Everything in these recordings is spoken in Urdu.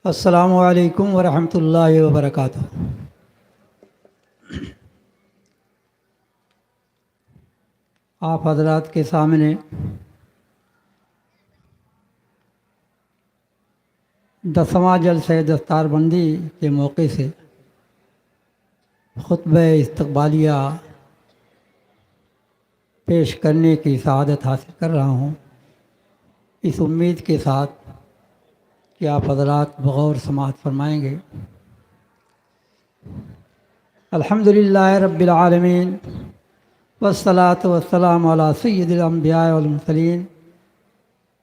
السلام علیکم ورحمۃ اللہ وبرکاتہ۔ آپ حضرات کے سامنے دسواں جلسہ دستار بندی کے موقع سے خطبہ استقبالیہ پیش کرنے کی سعادت حاصل کر رہا ہوں، اس امید کے ساتھ کہ آپ حضرات بغور سماعت فرمائیں گے۔ الحمدللہ رب العالمین والصلاة والسلام علی سید الانبیاء والمرسلین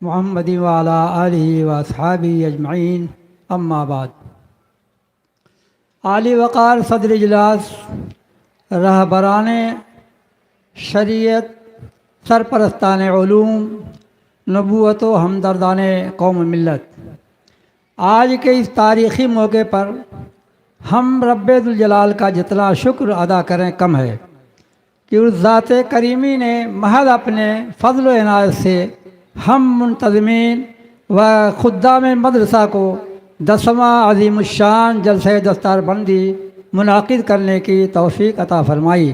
محمد وعلی آلہ واصحابہ اجمعین، اما بعد۔ عالی وقار صدر اجلاس، رہبران شریعت، سرپرستان علوم، نبوت و ہمدردان قوم ملت، آج کے اس تاریخی موقع پر ہم رب ذوالجلال کا جتنا شکر ادا کریں کم ہے کہ اس ذات کریمی نے محض اپنے فضل و عنایت سے ہم منتظمین و خدام مدرسہ کو 10واں عظیم الشان جلسہ دستار بندی منعقد کرنے کی توفیق عطا فرمائی،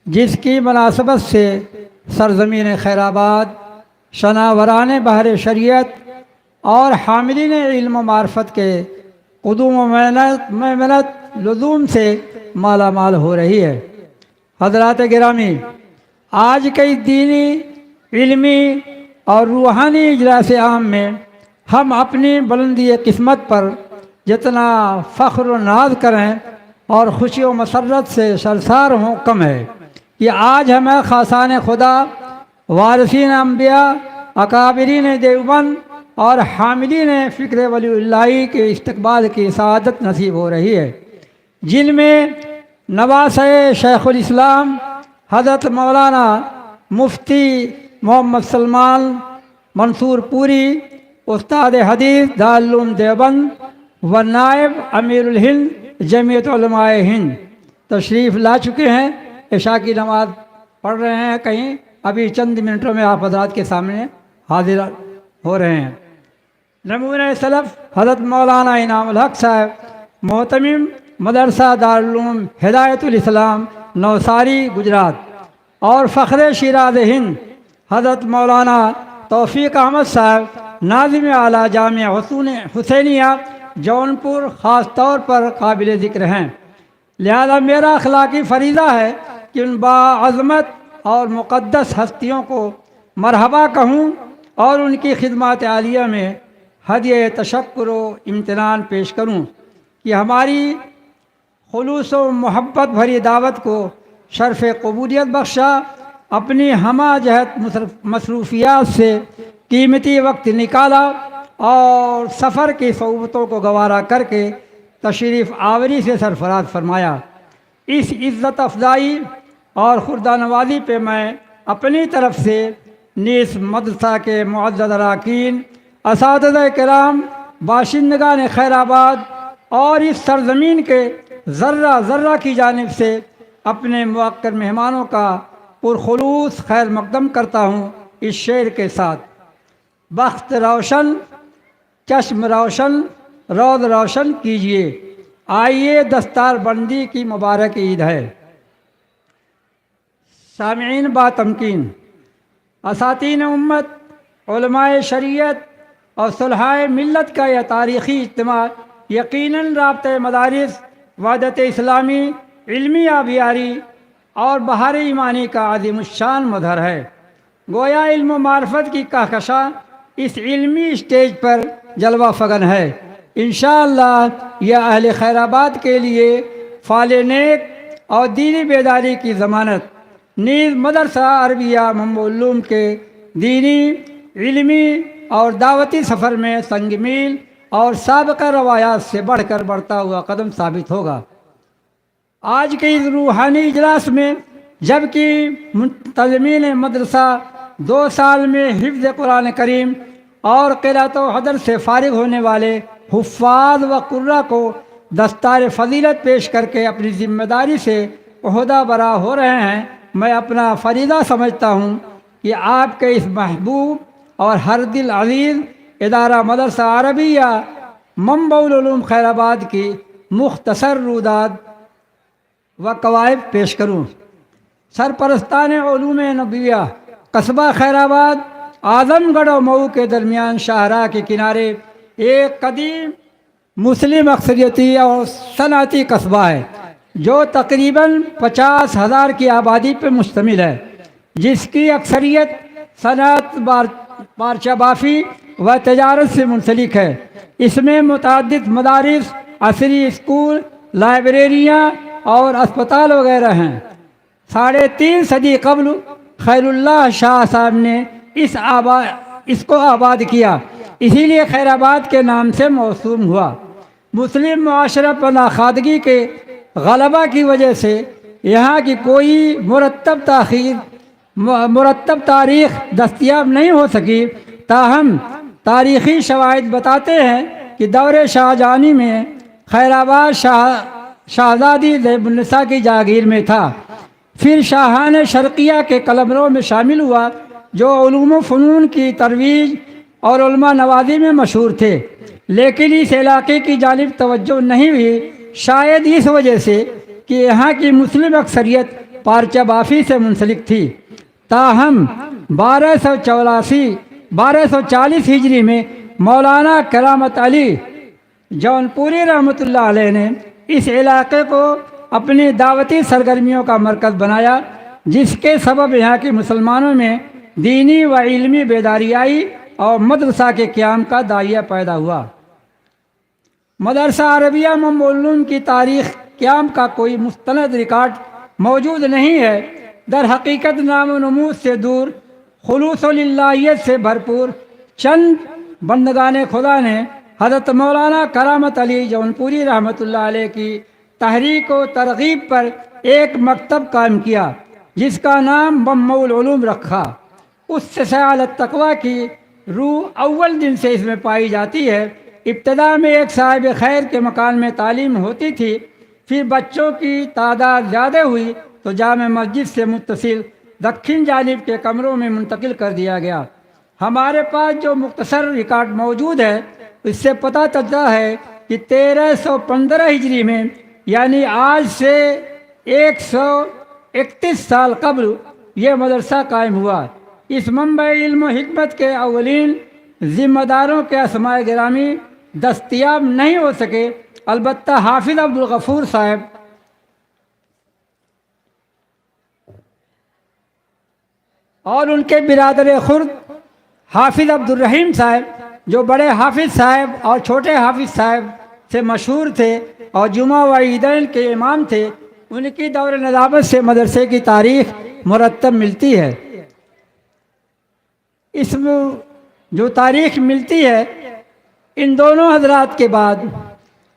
جس کی مناسبت سے سرزمین خیر آباد، شناوران بحر شریعت اور حاملین علم و معرفت کے قدوم و محنت لزوم سے مالا مال ہو رہی ہے۔ حضرات گرامی، آج کے دینی، علمی اور روحانی اجلاس عام میں ہم اپنی بلندی قسمت پر جتنا فخر و ناز کریں اور خوشی و مسرت سے سرشار ہوں کم ہے کہ آج ہمیں خاصان خدا، وارثین انبیاء، اکابرین دیوبند اور حاملین فکر ولی اللہ کے استقبال کی سعادت نصیب ہو رہی ہے، جن میں نواسۂ شیخ الاسلام حضرت مولانا مفتی محمد سلمان منصور پوری، استاد حدیث دارالعلوم دیوبند و نائب امیر الہند جمعیت علماء ہند تشریف لا چکے ہیں۔ عشاء کی نماز پڑھ رہے ہیں، کہیں ابھی چند منٹوں میں آپ حضرات کے سامنے حاضر ہو رہے ہیں۔ نمونہ سلف حضرت مولانا انعام الحق صاحب، محتمم مدرسہ دارالعلوم ہدایت الاسلام نوساری گجرات، اور فخر شیراز ہند حضرت مولانا توفیق احمد صاحب، ناظم اعلیٰ جامعہ حسینیہ جونپور، خاص طور پر قابل ذکر ہیں۔ لہذا میرا اخلاقی فریضہ ہے کہ ان باعظمت اور مقدس ہستیوں کو مرحبا کہوں اور ان کی خدمات عالیہ میں ہدیہ تشکر و امتنان پیش کروں کہ ہماری خلوص و محبت بھری دعوت کو شرف قبولیت بخشا، اپنی ہمہ جہت مصروفیات سے قیمتی وقت نکالا اور سفر کی صعوبتوں کو گوارا کر کے تشریف آوری سے سرفراز فرمایا۔ اس عزت افزائی اور خردہ نوازی پہ میں اپنی طرف سے نیز مدرسہ کے معزز اراکین، اساتذہ کرام، باشندگان خیر آباد اور اس سرزمین کے ذرہ ذرہ کی جانب سے اپنے موقر مہمانوں کا پرخلوص خیر مقدم کرتا ہوں اس شعر کے ساتھ: بخت روشن، چشم روشن، روز روشن کیجئے، آئیے دستار بندی کی مبارک عید ہے۔ سامعین با تمکین، اساتین امت، علماء شریعت اور صلحائے ملت کا یہ تاریخی اجتماع یقیناً رابطۂ مدارس، وحدت اسلامی، علمی آبیاری اور بہار ایمانی کا عظیم الشان مظہر ہے۔ گویا علم و معرفت کی کہکشاں اس علمی اسٹیج پر جلوہ فگن ہے۔ انشاءاللہ یہ اہل خیر آباد کے لیے فعال نیک اور دینی بیداری کی ضمانت، نیز مدرسہ عربیہ علوم کے دینی، علمی اور دعوتی سفر میں سنگ میل اور سابقہ روایات سے بڑھ کر بڑھتا ہوا قدم ثابت ہوگا۔ آج کے اس روحانی اجلاس میں جبکہ منتظمین مدرسہ 2 سال میں حفظ قرآن کریم اور قرأت و حدر سے فارغ ہونے والے حفاظ و قراء کو دستار فضیلت پیش کر کے اپنی ذمہ داری سے عہدہ برا ہو رہے ہیں، میں اپنا فریضہ سمجھتا ہوں کہ آپ کے اس محبوب اور ہر دل عزیز ادارہ مدرسہ عربیہ منبع العلوم خیر آباد کی مختصر روداد و قواعد پیش کروں۔ سرپرستان علوم نبویہ قصبہ خیر آباد اعظم گڑھ اور مئو کے درمیان شاہراہ کے کنارے ایک قدیم مسلم اکثریتی اور صنعتی قصبہ ہے جو تقریباً 50,000 کی آبادی پر مشتمل ہے، جس کی اکثریت صنعت، پارچہ بافی و تجارت سے منسلک ہے۔ اس میں متعدد مدارس، عصری اسکول، لائبریریاں اور اسپتال وغیرہ ہیں۔ 3.5 صدی قبل خیر اللہ شاہ صاحب نے اس کو آباد کیا، اسی لیے خیر آباد کے نام سے موسوم ہوا۔ مسلم معاشرہ پر ناخواندگی کے غلبہ کی وجہ سے یہاں کی کوئی مرتب تاریخ دستیاب نہیں ہو سکی، تاہم تاریخی شواہد بتاتے ہیں کہ دور شاہجہانی میں خیر آباد شہزادی زیب النساء کی جاگیر میں تھا، پھر شاہان شرقیہ کے قلمروں میں شامل ہوا جو علوم و فنون کی ترویج اور علماء نوازی میں مشہور تھے، لیکن اس علاقے کی جانب توجہ نہیں ہوئی، شاید اس وجہ سے کہ یہاں کی مسلم اکثریت پارچہ بافی سے منسلک تھی۔ تاہم 1240 ہجری میں مولانا کرامت علی جونپوری رحمۃ اللہ علیہ نے اس علاقے کو اپنی دعوتی سرگرمیوں کا مرکز بنایا، جس کے سبب یہاں کے مسلمانوں میں دینی و علمی بیداری آئی اور مدرسہ کے قیام کا داعیہ پیدا ہوا۔ مدرسہ عربیہ منبع العلوم کی تاریخ قیام کا کوئی مستند ریکارڈ موجود نہیں ہے۔ در حقیقت نام و نمود سے دور، خلوص و للہیت سے بھرپور چند بندگان خدا نے حضرت مولانا کرامت علی جونپوری رحمۃ اللہ علیہ کی تحریک و ترغیب پر ایک مکتب قائم کیا، جس کا نام منبع العلوم رکھا۔ اس سے سعی التقویٰ کی روح اول دن سے اس میں پائی جاتی ہے۔ ابتدا میں ایک صاحب خیر کے مکان میں تعلیم ہوتی تھی، پھر بچوں کی تعداد زیادہ ہوئی تو جامع مسجد سے متصل دکن جانب کے کمروں میں منتقل کر دیا گیا۔ ہمارے پاس جو مختصر ریکارڈ موجود ہے اس سے پتہ چلتا ہے کہ 1315 ہجری میں، یعنی آج سے 131 سال قبل یہ مدرسہ قائم ہوا۔ اس منبع علم و حکمت کے اولین ذمہ داروں کے اسماء گرامی دستیاب نہیں ہو سکے، البتہ حافظ عبدالغفور صاحب اور ان کے برادر خرد حافظ عبدالرحیم صاحب، جو بڑے حافظ صاحب اور چھوٹے حافظ صاحب سے مشہور تھے اور جمعہ و عیدین کے امام تھے، ان کی دور ندامت سے مدرسے کی تاریخ مرتب ملتی ہے۔ اس میں جو تاریخ ملتی ہے، ان دونوں حضرات کے بعد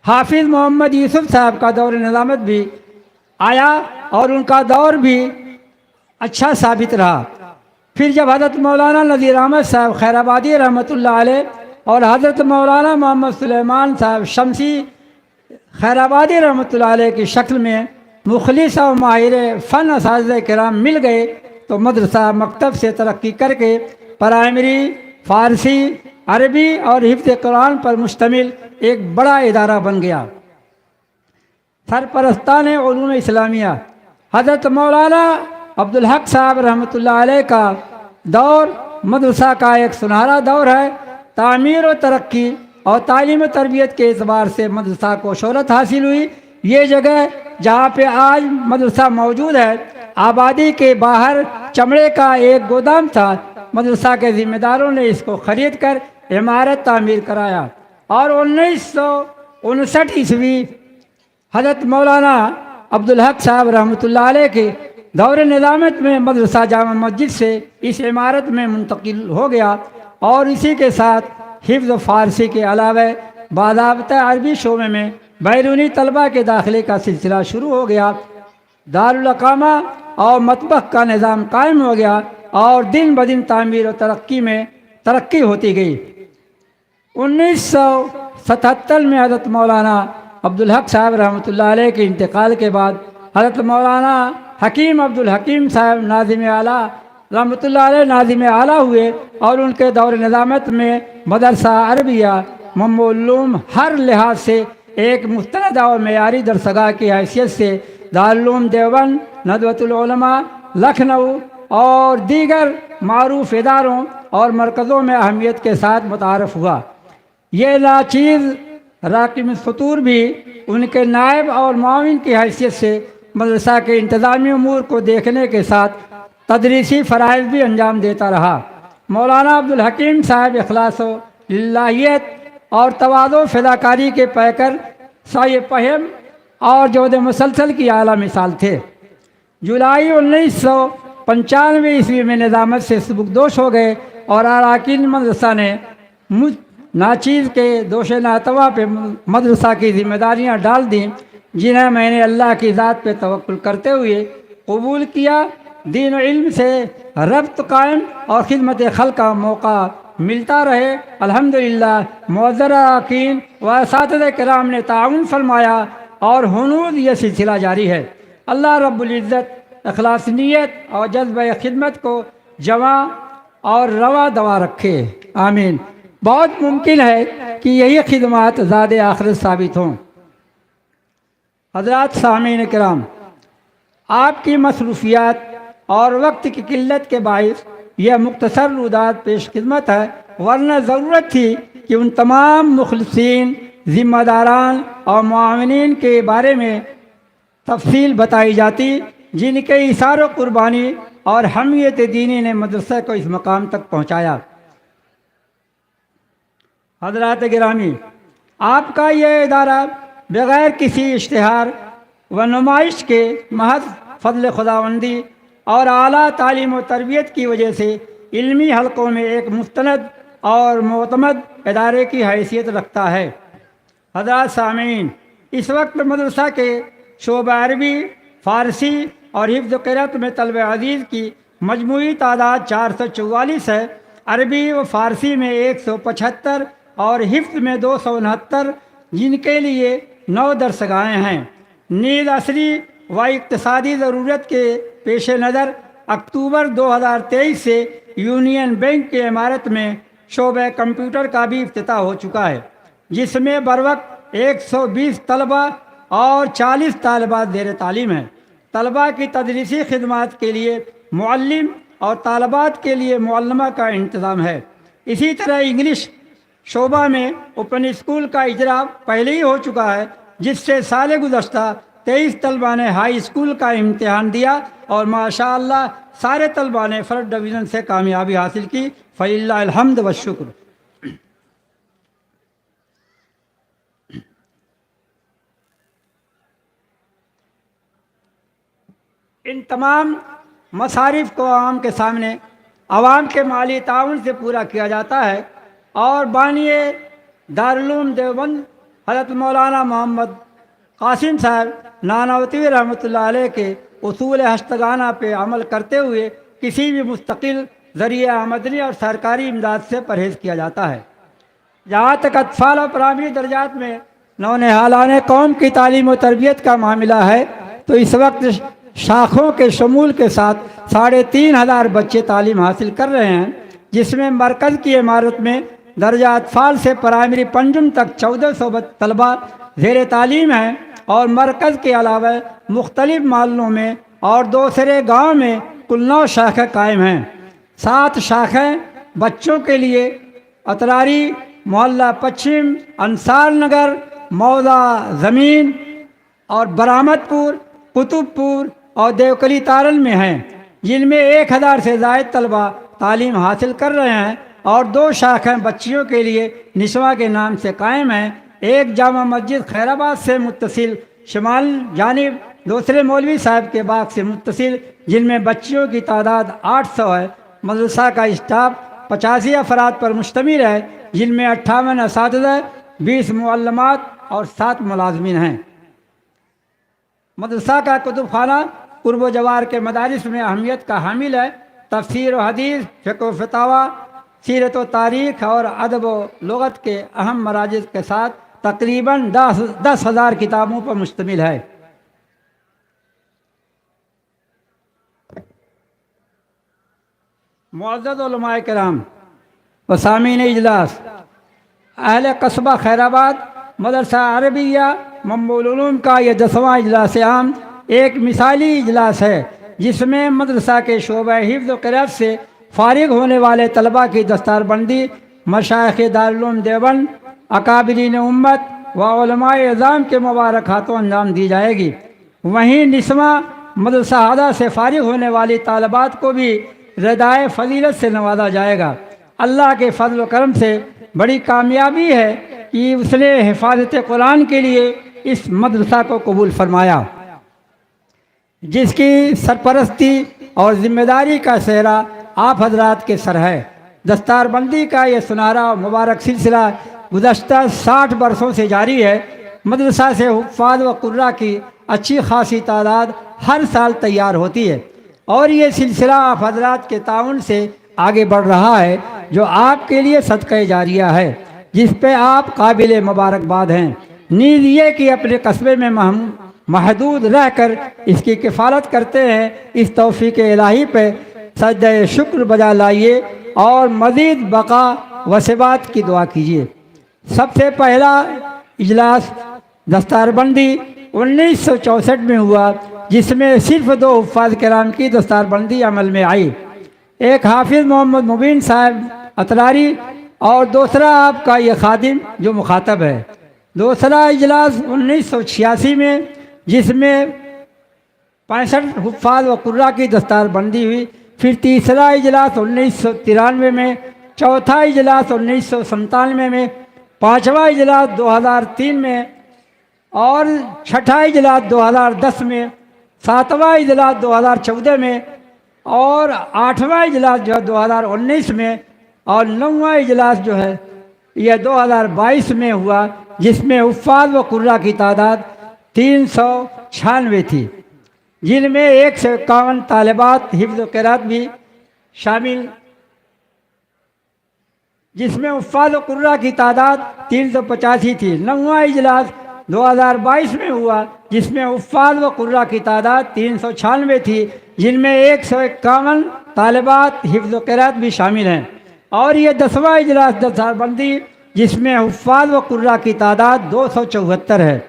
حافظ محمد یوسف صاحب کا دور ندامت بھی آیا اور ان کا دور بھی اچھا ثابت رہا۔ پھر جب حضرت مولانا نذیر احمد صاحب خیر آبادی رحمۃ اللہ علیہ اور حضرت مولانا محمد سلیمان صاحب شمسی خیر آبادی رحمۃ اللہ علیہ کی شکل میں مخلص و ماہر فن اساتذہ کرام مل گئے تو مدرسہ مکتب سے ترقی کر کے پرائمری، فارسی، عربی اور حفظ قرآن پر مشتمل ایک بڑا ادارہ بن گیا۔ سرپرستان علوم اسلامیہ حضرت مولانا عبدالحق صاحب رحمۃ اللہ علیہ کا دور مدرسہ کا ایک سنہرا دور ہے۔ تعمیر و ترقی اور تعلیم و تربیت کے اعتبار سے مدرسہ کو شہرت حاصل ہوئی۔ یہ جگہ جہاں پہ آج مدرسہ موجود ہے، آبادی کے باہر چمڑے کا ایک گودام تھا۔ مدرسہ کے ذمہ داروں نے اس کو خرید کر عمارت تعمیر کرایا اور 1959 عیسوی حضرت مولانا عبدالحق صاحب رحمۃ اللہ علیہ کے دور ندامت میں مدرسہ جامع مسجد سے اس عمارت میں منتقل ہو گیا اور اسی کے ساتھ حفظ فارسی کے علاوہ باضابطہ عربی شعبے میں بیرونی طلبہ کے داخلے کا سلسلہ شروع ہو گیا۔ دارالاقامہ اور مطبخ کا نظام قائم ہو گیا اور دن بدن تعمیر و ترقی ہوتی گئی۔ 1977 میں حضرت مولانا عبدالحق صاحب رحمۃ اللہ علیہ کے انتقال کے بعد حضرت مولانا حکیم عبدالحکیم صاحب ناظم اعلیٰ رحمۃ اللہ علیہ ناظم اعلیٰ ہوئے اور ان کے دور ندامت میں مدرسہ عربیہ علوم ہر لحاظ سے ایک مستند اور معیاری درسگاہ کی حیثیت سے دارالعلوم دیوبند، ندوۃ العلماء لکھنؤ اور دیگر معروف اداروں اور مرکزوں میں اہمیت کے ساتھ متعارف ہوا۔ یہ ناچیز راکب السطور بھی ان کے نائب اور معاون کی حیثیت سے مدرسہ کے انتظامی امور کو دیکھنے کے ساتھ تدریسی فرائض بھی انجام دیتا رہا۔ مولانا عبدالحکیم صاحب اخلاص و للہیت اور تواضع و فداکاری کے پیکر، سعی فہم اور جود مسلسل کی اعلیٰ مثال تھے۔ جولائی 1995 عیسوی میں نظامت سے سبکدوش ہو گئے اور اراکین مدرسہ نے مجھ ناچیز کے دوش ناتواں پہ مدرسہ کی ذمہ داریاں ڈال دیں، جنہیں میں نے اللہ کی ذات پہ توکل کرتے ہوئے قبول کیا۔ دین و علم سے ربط قائم اور خدمت خلق کا موقع ملتا رہے۔ الحمدللہ معزز اراکین و اساتذہ کرام نے تعاون فرمایا اور ہنوز یہ سلسلہ جاری ہے۔ اللہ رب العزت اخلاص نیت اور جذبہ خدمت کو جمع اور رواں دوا رکھے، آمین۔ بہت ممکن ہے کہ یہی خدمات زاد آخرت ثابت ہوں۔ حضرات سامعین کرام، آپ کی مصروفیات اور وقت کی قلت کے باعث یہ مختصر رودات پیش خدمت ہے، ورنہ ضرورت تھی کہ ان تمام مخلصین، ذمہ داران اور معاونین کے بارے میں تفصیل بتائی جاتی، جن کے ایثار و قربانی اور حمیت دینی نے مدرسہ کو اس مقام تک پہنچایا۔ حضرات گرامی، آپ کا یہ ادارہ بغیر کسی اشتہار و نمائش کے محض فضل خداوندی اور اعلیٰ تعلیم و تربیت کی وجہ سے علمی حلقوں میں ایک مستند اور معتمد ادارے کی حیثیت رکھتا ہے۔ حضرات سامعین، اس وقت مدرسہ کے شعبہ عربی، فارسی اور حفظ قرأت میں طلبہ عزیز کی مجموعی تعداد 444 ہے۔ عربی و فارسی میں 175 اور حفظ میں 269، جن کے لیے 9 درسگاہیں ہیں۔ نیز عصری و اقتصادی ضرورت کے پیش نظر اکتوبر 2023 سے یونین بینک کی عمارت میں شعبہ کمپیوٹر کا بھی افتتاح ہو چکا ہے، جس میں بروقت 120 طلبہ اور 40 طالبات زیر تعلیم ہیں۔ طلبہ کی تدریسی خدمات کے لیے معلم اور طالبات کے لیے معلمہ کا انتظام ہے۔ اسی طرح انگلش شعبہ میں اوپن اسکول کا اجرا پہلے ہی ہو چکا ہے، جس سے سال گزشتہ 23 طلبہ نے ہائی اسکول کا امتحان دیا اور ماشاءاللہ سارے طلبہ نے فرسٹ ڈویژن سے کامیابی حاصل کی۔ فللہ الحمد والشکر۔ ان تمام مصارف کو عوام کے مالی تعاون سے پورا کیا جاتا ہے، اور بانی دارالعلوم دیوبند حضرت مولانا محمد قاسم صاحب نانوتوی رحمۃ اللہ علیہ کے اصول ہشتگانہ پہ عمل کرتے ہوئے کسی بھی مستقل ذریعہ آمدنی اور سرکاری امداد سے پرہیز کیا جاتا ہے۔ جہاں تک اطفال اور پرائمری درجات میں نونہالان قوم کی تعلیم و تربیت کا معاملہ ہے، تو اس وقت شاخوں کے شمول کے ساتھ 3500 بچے تعلیم حاصل کر رہے ہیں، جس میں مرکز کی عمارت میں درجہ اطفال سے پرائمری پنجم تک 1400 طلبہ زیر تعلیم ہیں، اور مرکز کے علاوہ مختلف محلوں میں اور دوسرے گاؤں میں کل 9 شاخیں قائم ہیں۔ 7 شاخیں بچوں کے لیے اتراری، محلہ پچھم، انصار نگر، موضع زمین اور برآمد پور، قطب پور اور دیوکلی تارل میں ہیں، جن میں 1000 سے زائد طلبہ تعلیم حاصل کر رہے ہیں، اور 2 شاخیں بچیوں کے لیے نسواں کے نام سے قائم ہیں۔ ایک جامع مسجد خیر آباد سے متصل شمال جانب، دوسرے مولوی صاحب کے باغ سے متصل، جن میں بچیوں کی تعداد 800 ہے۔ مدرسہ کا اسٹاف 85 افراد پر مشتمل ہے، جن میں 58 اساتذہ، 20 معلمات اور 7 ملازمین ہیں۔ مدرسہ کا کتب خانہ قرب و جوار کے مدارس میں اہمیت کا حامل ہے۔ تفسیر و حدیث، فقہ و فتاوی، سیرت و تاریخ اور ادب و لغت کے اہم مراجع کے ساتھ تقریباً 10,000 کتابوں پر مشتمل ہے۔ معزز علماء کرام و سامعین اجلاس، اہل قصبہ خیر آباد مدرسہ عربیہ منبع العلوم کا یہ 10واں اجلاس عام ایک مثالی اجلاس ہے، جس میں مدرسہ کے شعبہ حفظ و قرأت سے فارغ ہونے والے طلباء کی دستار بندی مشائخ دارالعلوم دیوبند، اکابرین امت و علماء اعظام کے مبارک ہاتھوں انجام دی جائے گی۔ وہیں 90واں مدرسہ اعلیٰ سے فارغ ہونے والی طالبات کو بھی ردائے فضیلت سے نوازا جائے گا۔ اللہ کے فضل و کرم سے بڑی کامیابی ہے کہ اس نے حفاظت قرآن کے لیے اس مدرسہ کو قبول فرمایا، جس کی سرپرستی اور ذمہ داری کا سہرا آپ حضرات کے سر ہے۔ دستار بندی کا یہ سنہرا اور مبارک سلسلہ گزشتہ 60 برسوں سے جاری ہے۔ مدرسہ سے حفاظ و قراء کی اچھی خاصی تعداد ہر سال تیار ہوتی ہے، اور یہ سلسلہ آپ حضرات کے تعاون سے آگے بڑھ رہا ہے، جو آپ کے لیے صدقہ جاریہ ہے، جس پہ آپ قابل مبارکباد ہیں۔ نیز یہ کہ اپنے قصبے میں محدود رہ کر اس کی کفالت کرتے ہیں، اس توفیق الہی پہ سجدہ شکر بجا لائیے اور مزید بقا و ثبات کی دعا کیجیے۔ سب سے پہلا اجلاس دستار بندی 1964 میں ہوا، جس میں صرف 2 حفاظ کرام کی دستار بندی عمل میں آئی، ایک حافظ محمد مبین صاحب اطراری اور دوسرا آپ کا یہ خادم جو مخاطب ہے۔ دوسرا اجلاس 1986 میں، جس میں 65 حفاظ و قراء کی دستار بندی ہوئی۔ پھر تیسرا اجلاس 1993 میں، چوتھا اجلاس 1997 میں، 5واں اجلاس 2003 میں، اور 6واں اجلاس 2010 میں، 7واں اجلاس 2014 میں، اور 8واں اجلاس جو ہے 2019 میں، اور 9واں اجلاس جو ہے یہ 2022 میں ہوا، جس میں حفاظ و قراء کی تعداد 396 تھی، جن میں 151 طالبات حفظ و قرأت بھی شامل، جس میں حفاظ و قراء کی تعداد 385 تھی۔ 9واں اجلاس 2022 میں ہوا، جس میں حفاظ و قراء کی تعداد 396 تھی، جن میں 151 طالبات حفظ و قرأت بھی شامل ہیں۔ اور یہ 10واں اجلاس دستار بندی، جس میں حفاظ و قراء کی تعداد 274 ہے،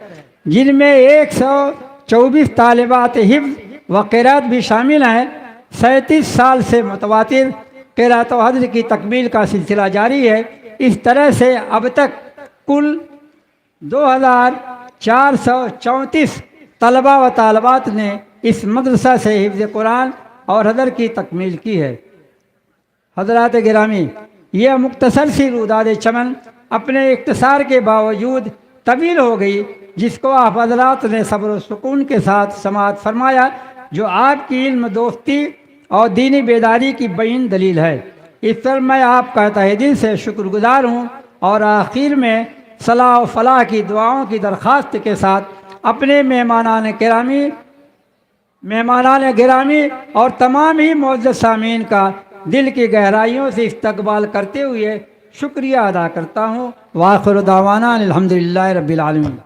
جن میں 124 طالبات حفظ و قرأت بھی شامل ہیں۔ 37 سال سے متواتر قرأت و حفظ کی تکمیل کا سلسلہ جاری ہے۔ اس طرح سے اب تک کل 2434 طلباء و طالبات نے اس مدرسہ سے حفظ قرآن اور حضر کی تکمیل کی ہے۔ حضرات گرامی، یہ مختصر سی روداد چمن اپنے اختصار کے باوجود طویل ہو گئی، جس کو آپ حضرات نے صبر و سکون کے ساتھ سماعت فرمایا، جو آپ کی علم دوستی اور دینی بیداری کی بین دلیل ہے۔ اس پر میں آپ کا تہہ دل سے شکر گزار ہوں، اور آخر میں صلاح و فلاح کی دعاؤں کی درخواست کے ساتھ اپنے مہمانان گرامی اور تمام ہی معزز سامعین کا دل کی گہرائیوں سے استقبال کرتے ہوئے شکریہ ادا کرتا ہوں۔ وآخر دعوانا الحمدللہ رب العالمین۔